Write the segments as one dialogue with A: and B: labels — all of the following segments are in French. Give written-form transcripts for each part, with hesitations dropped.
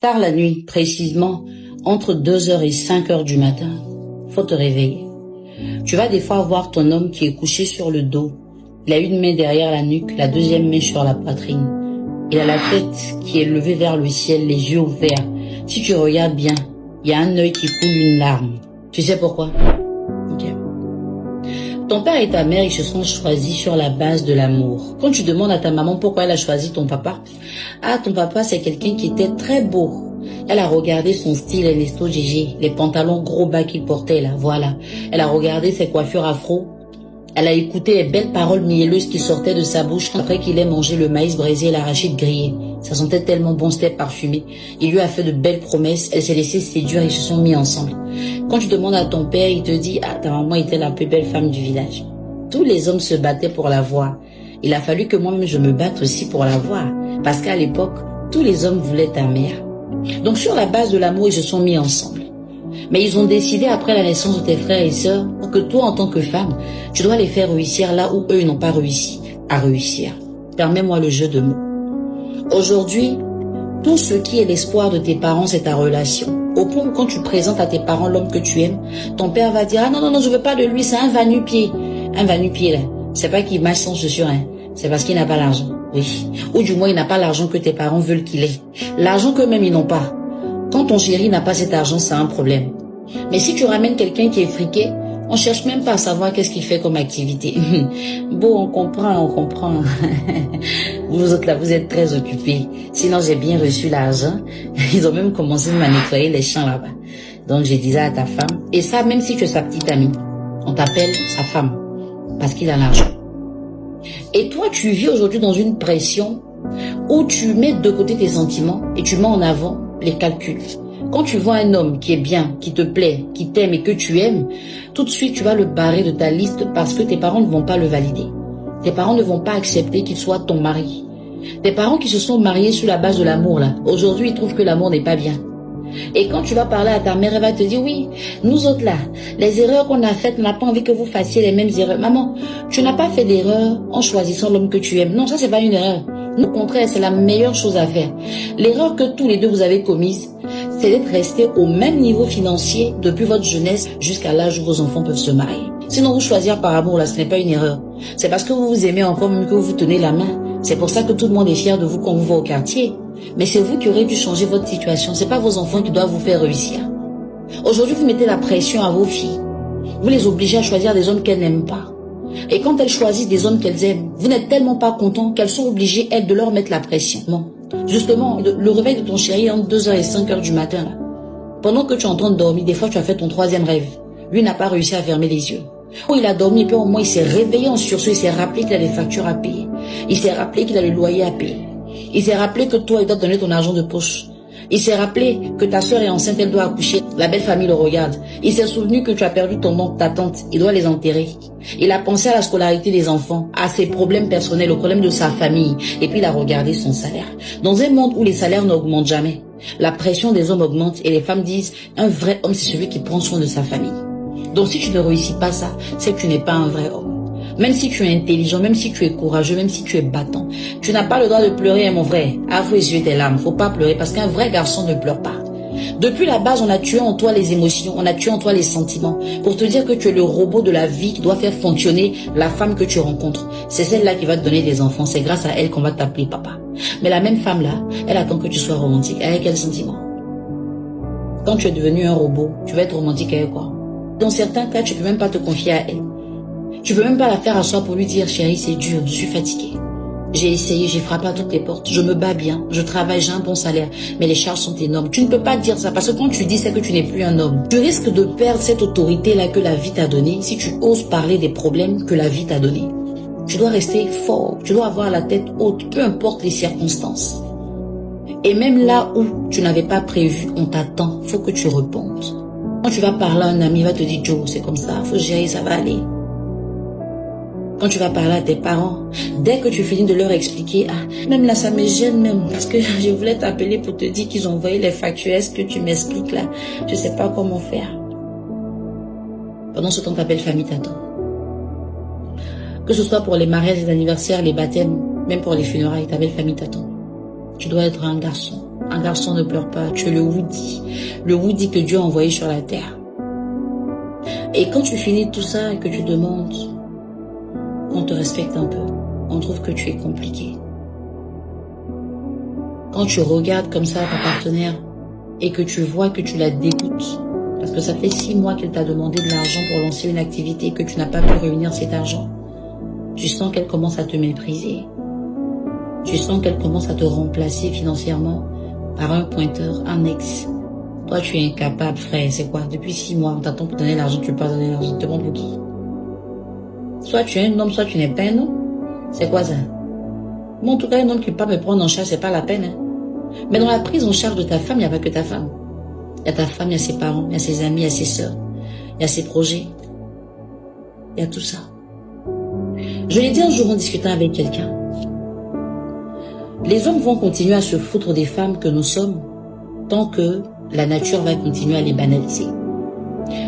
A: Tard la nuit, précisément, entre 2 heures et 5 heures du matin, faut te réveiller. Tu vas des fois voir ton homme qui est couché sur le dos. Il a une main derrière la nuque, la deuxième main sur la poitrine. Il a la tête qui est levée vers le ciel, les yeux ouverts. Si tu regardes bien, il y a un œil qui coule une larme. Tu sais pourquoi? Ok. Ton père et ta mère, ils se sont choisis sur la base de l'amour. Quand tu demandes à ta maman pourquoi elle a choisi ton papa, ton papa, c'est quelqu'un qui était très beau. Elle a regardé son style Ernesto Gégé, les pantalons gros bas qu'il portait là, voilà. Elle a regardé ses coiffures afro. Elle a écouté les belles paroles mielleuses qui sortaient de sa bouche après qu'il ait mangé le maïs braisé et l'arachide grillé. Ça sentait tellement bon, c'était parfumé. Il lui a fait de belles promesses, elle s'est laissée séduire et ils se sont mis ensemble. Quand tu demandes à ton père, il te dit « ta maman était la plus belle femme du village ». Tous les hommes se battaient pour la voir. Il a fallu que moi-même je me batte aussi pour la voir. Parce qu'à l'époque, tous les hommes voulaient ta mère. Donc sur la base de l'amour, ils se sont mis ensemble. Mais ils ont décidé après la naissance de tes frères et sœurs que toi, en tant que femme, tu dois les faire réussir là où eux n'ont pas réussi à réussir. Permets-moi le jeu de mots. Aujourd'hui, tout ce qui est l'espoir de tes parents, c'est ta relation. Au point où quand tu présentes à tes parents l'homme que tu aimes, ton père va dire « Ah non, non, non, je veux pas de lui, c'est un va-nu-pied. » Un va-nu-pied là, c'est pas qu'il marche sans chaussures, hein. C'est parce qu'il n'a pas l'argent. Oui. Ou du moins, il n'a pas l'argent que tes parents veulent qu'il ait. L'argent qu'eux-mêmes, ils n'ont pas. Quand ton chéri n'a pas cet argent, c'est un problème. Mais si tu ramènes quelqu'un qui est friqué, on cherche même pas à savoir qu'est-ce qu'il fait comme activité. Bon, on comprend. Vous autres là, vous êtes très occupés. Sinon, j'ai bien reçu l'argent. Ils ont même commencé à nettoyer les champs là-bas. Donc, je disais à ta femme, et ça, même si tu es sa petite amie, on t'appelle sa femme, parce qu'il a l'argent. Et toi, tu vis aujourd'hui dans une pression où tu mets de côté tes sentiments et tu mets en avant les calculs. Quand tu vois un homme qui est bien, qui te plaît, qui t'aime et que tu aimes, tout de suite tu vas le barrer de ta liste parce que tes parents ne vont pas le valider. Tes parents ne vont pas accepter qu'il soit ton mari. Tes parents qui se sont mariés sur la base de l'amour là, aujourd'hui ils trouvent que l'amour n'est pas bien. Et quand tu vas parler à ta mère, elle va te dire oui, nous autres là, les erreurs qu'on a faites, on n'a pas envie que vous fassiez les mêmes erreurs. Maman, tu n'as pas fait d'erreur en choisissant l'homme que tu aimes. Non, ça c'est pas une erreur. Au contraire, c'est la meilleure chose à faire. L'erreur que tous les deux vous avez commise, c'est d'être resté au même niveau financier depuis votre jeunesse jusqu'à l'âge où vos enfants peuvent se marier. Sinon, vous choisir par amour là, ce n'est pas une erreur. C'est parce que vous vous aimez encore même que vous vous tenez la main. C'est pour ça que tout le monde est fier de vous quand vous va au quartier. Mais c'est vous qui aurez dû changer votre situation. C'est pas vos enfants qui doivent vous faire réussir. Aujourd'hui, vous mettez la pression à vos filles. Vous les obligez à choisir des hommes qu'elles n'aiment pas. Et quand elles choisissent des hommes qu'elles aiment, vous n'êtes tellement pas content qu'elles sont obligées, elles, de leur mettre la pression. Non. Justement, le réveil de ton chéri entre 2 heures et 5 heures du matin, là. Pendant que tu es en train de dormir, des fois tu as fait ton troisième rêve. Lui n'a pas réussi à fermer les yeux. Oh, il a dormi et puis au moins il s'est réveillé en sursaut, il s'est rappelé qu'il a des factures à payer. Il s'est rappelé qu'il a le loyer à payer. Il s'est rappelé que toi, il doit te donner ton argent de poche. Il s'est rappelé que ta soeur est enceinte, elle doit accoucher. La belle famille le regarde. Il s'est souvenu que tu as perdu ton oncle, ta tante. Il doit les enterrer. Il a pensé à la scolarité des enfants, à ses problèmes personnels, aux problèmes de sa famille. Et puis il a regardé son salaire. Dans un monde où les salaires n'augmentent jamais, la pression des hommes augmente et les femmes disent un vrai homme, c'est celui qui prend soin de sa famille. Donc si tu ne réussis pas ça, c'est que tu n'es pas un vrai homme. Même si tu es intelligent, même si tu es courageux, même si tu es battant, tu n'as pas le droit de pleurer, mon frère. Avoue essuyer tes larmes. Faut pas pleurer parce qu'un vrai garçon ne pleure pas. Depuis la base, on a tué en toi les émotions, on a tué en toi les sentiments pour te dire que tu es le robot de la vie qui doit faire fonctionner la femme que tu rencontres. C'est celle-là qui va te donner des enfants. C'est grâce à elle qu'on va t'appeler papa. Mais la même femme-là, elle attend que tu sois romantique. Avec quel sentiment? Quand tu es devenu un robot, tu vas être romantique avec quoi? Dans certains cas, tu peux même pas te confier à elle. Tu peux même pas la faire asseoir pour lui dire chérie, c'est dur, je suis fatiguée. J'ai essayé, j'ai frappé à toutes les portes, je me bats bien, je travaille, j'ai un bon salaire, mais les charges sont énormes. Tu ne peux pas dire ça parce que quand tu dis c'est que tu n'es plus un homme. Tu risques de perdre cette autorité-là que la vie t'a donnée si tu oses parler des problèmes que la vie t'a donnés. Tu dois rester fort, tu dois avoir la tête haute, peu importe les circonstances. Et même là où tu n'avais pas prévu, on t'attend, faut que tu repontes. Quand tu vas parler à un ami, il va te dire Joe, c'est comme ça, faut gérer, ça va aller. Quand tu vas parler à tes parents, dès que tu finis de leur expliquer, même là ça me gêne même, parce que je voulais t'appeler pour te dire qu'ils ont envoyé les factures, est-ce que tu m'expliques là? Je sais pas comment faire. Pendant ce temps, ta belle famille t'attend. Que ce soit pour les mariages, les anniversaires, les baptêmes, même pour les funérailles, ta belle famille t'attend. Tu dois être un garçon. Un garçon ne pleure pas, tu es le Woody que Dieu a envoyé sur la terre. Et quand tu finis tout ça et que tu demandes qu'on te respecte un peu, on trouve que tu es compliqué. Quand tu regardes comme ça ta partenaire et que tu vois que tu la dégoûtes, parce que ça fait 6 mois qu'elle t'a demandé de l'argent pour lancer une activité et que tu n'as pas pu réunir cet argent, tu sens qu'elle commence à te mépriser. Tu sens qu'elle commence à te remplacer financièrement par un pointeur, un ex. Toi, tu es incapable, frère. C'est quoi? Depuis 6 mois, on t'attend pour donner l'argent, tu peux pas donner l'argent. Tu te prends pour qui? Soit tu es un homme, soit tu n'es pas un homme. C'est quoi ça? Bon, en tout cas, un homme qui peut pas me prendre en charge, c'est pas la peine. Mais dans la prise en charge de ta femme, il n'y a pas que ta femme. Il y a ta femme, il y a ses parents, il y a ses amis, il y a ses sœurs, il y a ses projets. Il y a tout ça. Je l'ai dit un jour en discutant avec quelqu'un. Les hommes vont continuer à se foutre des femmes que nous sommes tant que la nature va continuer à les banaliser.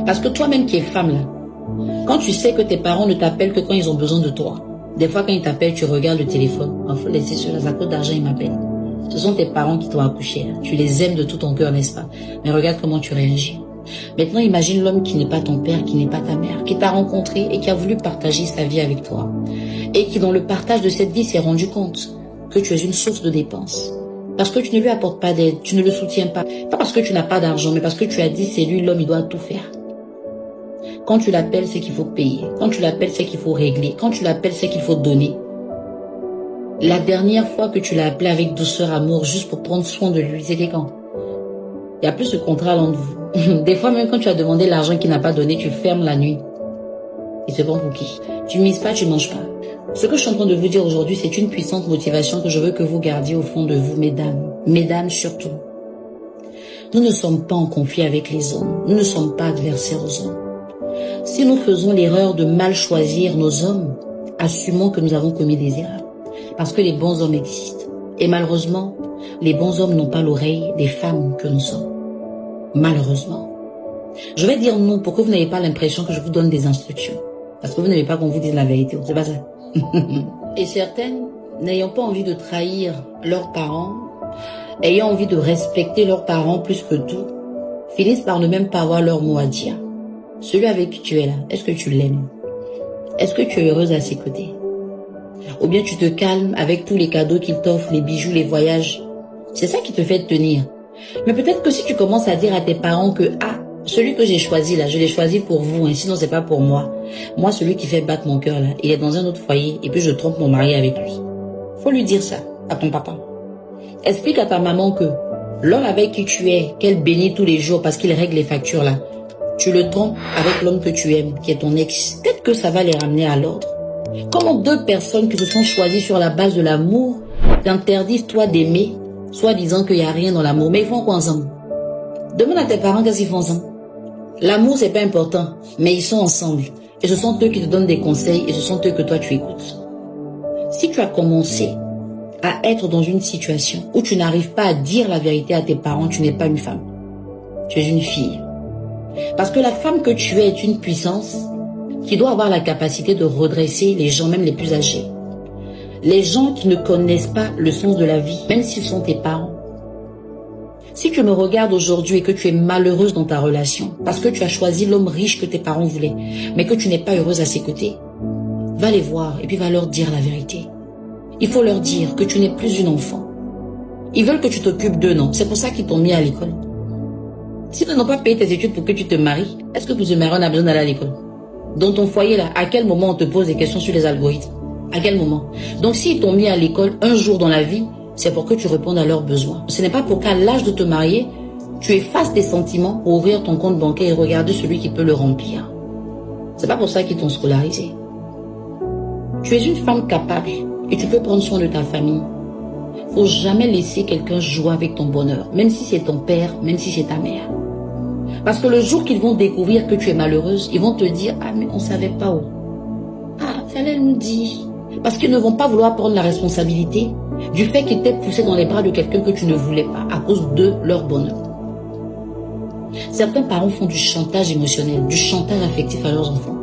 A: Parce que toi-même qui es femme là, quand tu sais que tes parents ne t'appellent que quand ils ont besoin de toi, des fois quand ils t'appellent, tu regardes le téléphone. Il faut laisser cela, à cause d'argent, ils m'appellent. Ce sont tes parents qui t'ont accouché. Hein. Tu les aimes de tout ton cœur, n'est-ce pas? Mais regarde comment tu réagis. Maintenant, imagine l'homme qui n'est pas ton père, qui n'est pas ta mère, qui t'a rencontré et qui a voulu partager sa vie avec toi. Et qui, dans le partage de cette vie, s'est rendu compte que tu es une source de dépenses. Parce que tu ne lui apportes pas d'aide, tu ne le soutiens pas. Pas parce que tu n'as pas d'argent, mais parce que tu as dit c'est lui l'homme, il doit tout faire. Quand tu l'appelles, c'est qu'il faut payer. Quand tu l'appelles, c'est qu'il faut régler. Quand tu l'appelles, c'est qu'il faut donner. La dernière fois que tu l'as appelé avec douceur, amour, juste pour prendre soin de lui, c'était quand? Il n'y a plus ce contrat entre vous. Des fois, même quand tu as demandé l'argent qu'il n'a pas donné, tu fermes la nuit. Il se prend pour qui? Tu mises pas, tu manges pas. Ce que je suis en train de vous dire aujourd'hui, c'est une puissante motivation que je veux que vous gardiez au fond de vous, mesdames. Mesdames surtout. Nous ne sommes pas en conflit avec les hommes. Nous ne sommes pas adversaires aux hommes. Si nous faisons l'erreur de mal choisir nos hommes, assumons que nous avons commis des erreurs. Parce que les bons hommes existent. Et malheureusement, les bons hommes n'ont pas l'oreille des femmes que nous sommes. Malheureusement. Je vais dire non pour que vous n'ayez pas l'impression que je vous donne des instructions. Parce que vous n'aimez pas qu'on vous dise la vérité. C'est pas ça. Et certaines, n'ayant pas envie de trahir leurs parents, ayant envie de respecter leurs parents plus que tout, finissent par ne même pas avoir leur mot à dire. Celui avec qui tu es là, est-ce que tu l'aimes? Est-ce que tu es heureuse à ses côtés? Ou bien tu te calmes avec tous les cadeaux qu'il t'offre, les bijoux, les voyages. C'est ça qui te fait tenir. Mais peut-être que si tu commences à dire à tes parents que celui que j'ai choisi là, je l'ai choisi pour vous, hein, sinon c'est pas pour moi. Moi, celui qui fait battre mon cœur là, il est dans un autre foyer et puis je trompe mon mari avec lui. Faut lui dire ça à ton papa. Explique à ta maman que l'homme avec qui tu es, qu'elle bénit tous les jours parce qu'il règle les factures là, tu le trompes avec l'homme que tu aimes, qui est ton ex. Peut-être que ça va les ramener à l'ordre. Comment deux personnes qui se sont choisies sur la base de l'amour t'interdisent toi d'aimer, soit disant qu'il n'y a rien dans l'amour, mais ils font quoi ensemble? Demande à tes parents qu'est-ce qu'ils font ensemble. L'amour c'est pas important, mais ils sont ensemble. Et ce sont eux qui te donnent des conseils et ce sont eux que toi tu écoutes. Si tu as commencé à être dans une situation où tu n'arrives pas à dire la vérité à tes parents, tu n'es pas une femme. Tu es une fille. Parce que la femme que tu es est une puissance qui doit avoir la capacité de redresser les gens, même les plus âgés. Les gens qui ne connaissent pas le sens de la vie, même s'ils sont tes parents. Si tu me regardes aujourd'hui et que tu es malheureuse dans ta relation, parce que tu as choisi l'homme riche que tes parents voulaient, mais que tu n'es pas heureuse à ses côtés, va les voir et puis va leur dire la vérité. Il faut leur dire que tu n'es plus une enfant. Ils veulent que tu t'occupes d'eux, non? C'est pour ça qu'ils t'ont mis à l'école. S'ils n'ont pas payé tes études pour que tu te maries, est-ce que pour se marier, on a besoin d'aller à l'école? Dans ton foyer, là, à quel moment on te pose des questions sur les algorithmes? À quel moment? Donc, s'ils t'ont mis à l'école un jour dans la vie, c'est pour que tu répondes à leurs besoins. Ce n'est pas pour qu'à l'âge de te marier, tu effaces tes sentiments pour ouvrir ton compte bancaire et regarder celui qui peut le remplir. C'est pas pour ça qu'ils t'ont scolarisé. Tu es une femme capable et tu peux prendre soin de ta famille. Faut jamais laisser quelqu'un jouer avec ton bonheur, même si c'est ton père, même si c'est ta mère. Parce que le jour qu'ils vont découvrir que tu es malheureuse, ils vont te dire « Ah, mais on savait pas où. Ah, fallait nous dire. » Parce qu'ils ne vont pas vouloir prendre la responsabilité du fait qu'ils t'aient poussé dans les bras de quelqu'un que tu ne voulais pas à cause de leur bonheur. Certains parents font du chantage émotionnel, du chantage affectif à leurs enfants.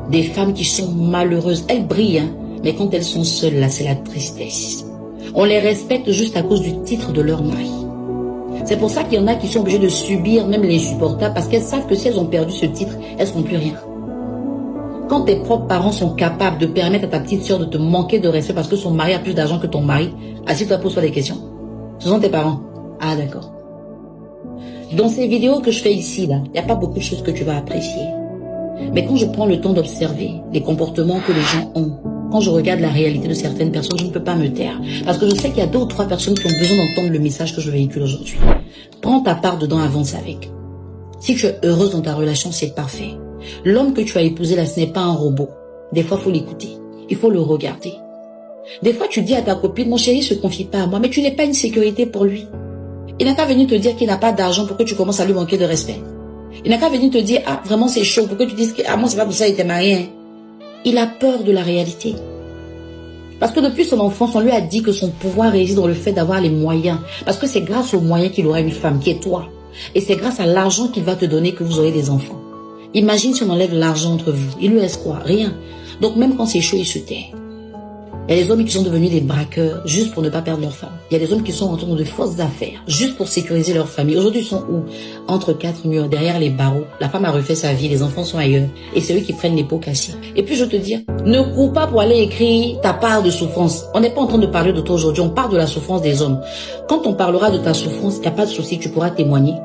A: Des femmes qui sont malheureuses, elles brillent, hein, mais quand elles sont seules, là, c'est la tristesse. On les respecte juste à cause du titre de leur mari. C'est pour ça qu'il y en a qui sont obligés de subir même l'insupportable parce qu'elles savent que si elles ont perdu ce titre, elles ne seront plus rien. Quand tes propres parents sont capables de permettre à ta petite soeur de te manquer de respect parce que son mari a plus d'argent que ton mari, assis-toi, pose-toi des questions. Ce sont tes parents. Ah d'accord. Dans ces vidéos que je fais ici, là, il n'y a pas beaucoup de choses que tu vas apprécier. Mais quand je prends le temps d'observer les comportements que les gens ont, quand je regarde la réalité de certaines personnes, je ne peux pas me taire. Parce que je sais qu'il y a 2 ou 3 personnes qui ont besoin d'entendre le message que je véhicule aujourd'hui. Prends ta part dedans, avance avec. Si tu es heureuse dans ta relation, c'est parfait. L'homme que tu as épousé là, ce n'est pas un robot. Des fois, il faut l'écouter. Il faut le regarder. Des fois, tu dis à ta copine, mon chéri, se confie pas à moi, mais tu n'es pas une sécurité pour lui. Il n'a qu'à venir te dire qu'il n'a pas d'argent pour que tu commences à lui manquer de respect. Il n'a qu'à venir te dire, ah, vraiment, c'est chaud, pour que tu dises que, ah, moi, c'est pas pour ça, il était marié. Hein. Il a peur de la réalité. Parce que depuis son enfance, on lui a dit que son pouvoir réside dans le fait d'avoir les moyens. Parce que c'est grâce aux moyens qu'il aura une femme, qui est toi. Et c'est grâce à l'argent qu'il va te donner que vous aurez des enfants. Imagine si on enlève l'argent entre vous. Il lui reste quoi? Rien. Donc même quand c'est chaud, il se tait. Il y a des hommes qui sont devenus des braqueurs juste pour ne pas perdre leur femme. Il y a des hommes qui sont entrés dans de fausses affaires juste pour sécuriser leur famille. Aujourd'hui, ils sont où? Entre 4 murs, derrière les barreaux. La femme a refait sa vie, les enfants sont ailleurs. Et c'est eux qui prennent les pots cassés. Et puis je te dis, ne cours pas pour aller écrire ta part de souffrance. On n'est pas en train de parler de toi aujourd'hui, on parle de la souffrance des hommes. Quand on parlera de ta souffrance, il n'y a pas de souci, tu pourras témoigner.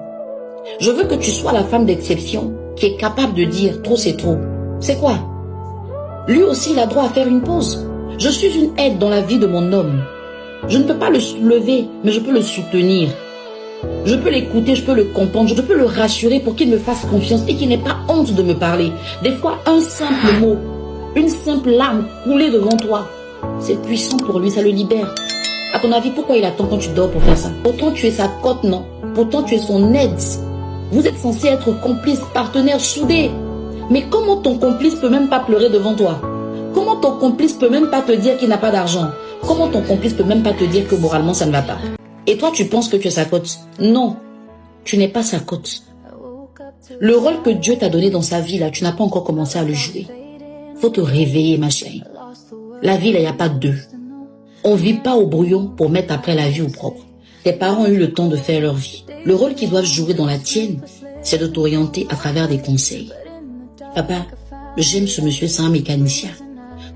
A: Je veux que tu sois la femme d'exception qui est capable de dire trop c'est trop. C'est quoi? Lui aussi, il a droit à faire une pause. Je suis une aide dans la vie de mon homme. Je ne peux pas le soulever, mais je peux le soutenir. Je peux l'écouter, je peux le comprendre, je peux le rassurer pour qu'il me fasse confiance et qu'il n'ait pas honte de me parler. Des fois, un simple mot, une simple larme coulée devant toi, c'est puissant pour lui, ça le libère. À ton avis, pourquoi il attend quand tu dors pour faire ça? Pourtant, tu es sa côte, non? Pourtant, tu es son aide. Vous êtes censés être complices, partenaires, soudés. Mais comment ton complice peut même pas pleurer devant toi? Comment ton complice peut même pas te dire qu'il n'a pas d'argent? Comment ton complice peut même pas te dire que moralement ça ne va pas? Et toi tu penses que tu es sa côte? Non, tu n'es pas sa côte. Le rôle que Dieu t'a donné dans sa vie là, tu n'as pas encore commencé à le jouer. Faut te réveiller ma chérie. La vie là, il n'y a pas de deux. On vit pas au brouillon pour mettre après la vie au propre. Tes parents ont eu le temps de faire leur vie. Le rôle qu'ils doivent jouer dans la tienne, c'est de t'orienter à travers des conseils. Papa, j'aime ce monsieur, c'est un mécanicien.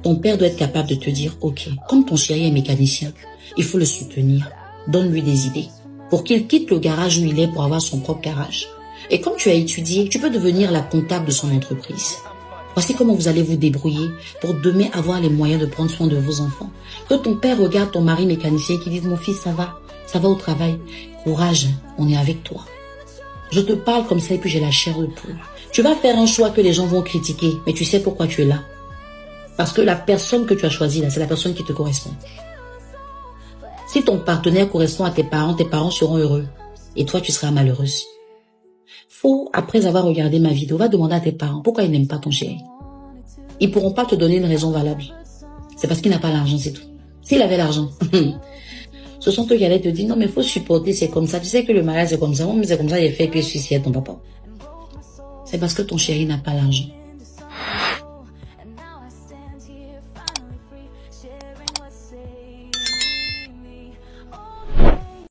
A: Ton père doit être capable de te dire, ok, comme ton chéri est mécanicien, il faut le soutenir. Donne-lui des idées pour qu'il quitte le garage où il est pour avoir son propre garage. Et comme tu as étudié, tu peux devenir la comptable de son entreprise. Voici comment vous allez vous débrouiller pour demain avoir les moyens de prendre soin de vos enfants. Que ton père regarde ton mari mécanicien qui dise, mon fils, ça va au travail. Courage, on est avec toi. Je te parle comme ça et puis j'ai la chair de poule. Tu vas faire un choix que les gens vont critiquer, mais tu sais pourquoi tu es là. Parce que la personne que tu as choisie là, c'est la personne qui te correspond. Si ton partenaire correspond à tes parents seront heureux. Et toi, tu seras malheureuse. Faut, après avoir regardé ma vidéo, va demander à tes parents pourquoi ils n'aiment pas ton chéri. Ils pourront pas te donner une raison valable. C'est parce qu'il n'a pas l'argent, c'est tout. S'il avait l'argent, ce sont eux qui allaient te dire, non mais faut supporter, c'est comme ça. Tu sais que le mariage c'est comme ça. Moi, mais c'est comme ça, il a fait que je suis ton papa. C'est parce que ton chéri n'a pas l'argent.